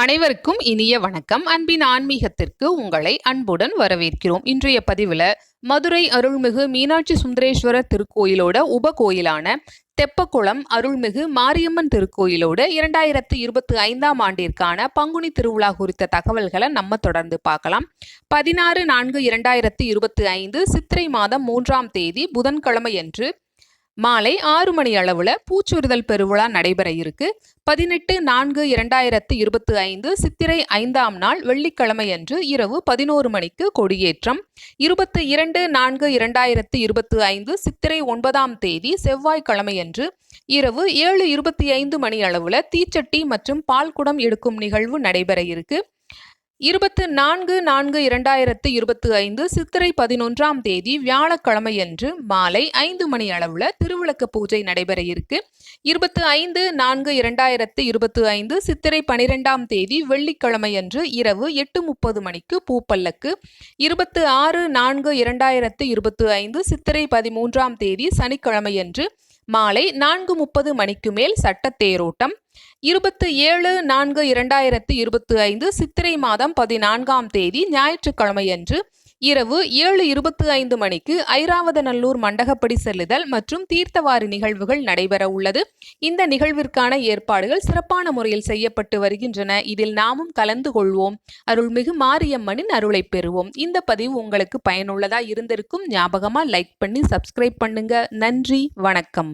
அனைவருக்கும் இனிய வணக்கம். அன்பின் ஆன்மீகத்திற்கு உங்களை அன்புடன் வரவேற்கிறோம். இன்றைய பதிவில் மதுரை அருள்மிகு மீனாட்சி சுந்தரேஸ்வரர் திருக்கோயிலோட உபகோயிலான தெப்பக்குளம் அருள்மிகு மாரியம்மன் திருக்கோயிலோட 2025ஆம் ஆண்டிற்கான பங்குனி திருவிழா குறித்த தகவல்களை நம்ம தொடர்ந்து பார்க்கலாம். 16/4/2025 சித்திரை மாதம் 3ஆம் தேதி புதன்கிழமையன்று மாலை 6 மணி அளவுல பூச்சொரிதல் பெருவிழா நடைபெற இருக்கு. 18/4/2025 சித்திரை 5ஆம் நாள் வெள்ளிக்கிழமையன்று இரவு 11 மணிக்கு கொடியேற்றம். 22/4/2025 சித்திரை 9ஆம் தேதி செவ்வாய்க்கிழமையன்று இரவு 7:25 மணி அளவுல தீச்சட்டி மற்றும் பால்குடம் எடுக்கும் நிகழ்வு நடைபெற இருக்கு. 24/4/2025 சித்திரை 11ஆம் தேதி வியாழக்கிழமையன்று மாலை 5 மணி அளவுல திருவிளக்கு பூஜை நடைபெற இருக்கு. 25/4/2025 சித்திரை 12ஆம் தேதி வெள்ளிக்கிழமையன்று இரவு 8:30 மணிக்கு பூப்பல்லக்கு. 26/4/2025 சித்திரை 13ஆம் தேதி சனிக்கிழமையன்று மாலை 4:30 மணிக்கு மேல் சட்ட தேரோட்டம். 27/4/2025 சித்திரை மாதம் 14ஆம் தேதி ஞாயிற்றுக்கிழமையன்று இரவு 7:25 மணிக்கு ஐராவதநல்லூர் மண்டகப்படி செல்லுதல் மற்றும் தீர்த்தவாரி நிகழ்வுகள் நடைபெற உள்ளது. இந்த நிகழ்விற்கான ஏற்பாடுகள் சிறப்பான முறையில் செய்யப்பட்டு வருகின்றன. இதில் நாமும் கலந்து கொள்வோம். அருள்மிகு மாரியம்மனின் அருளை பெறுவோம். இந்த பதிவு உங்களுக்கு பயனுள்ளதா இருந்திருக்கும். ஞாபகமா லைக் பண்ணி சப்ஸ்கிரைப் பண்ணுங்க. நன்றி, வணக்கம்.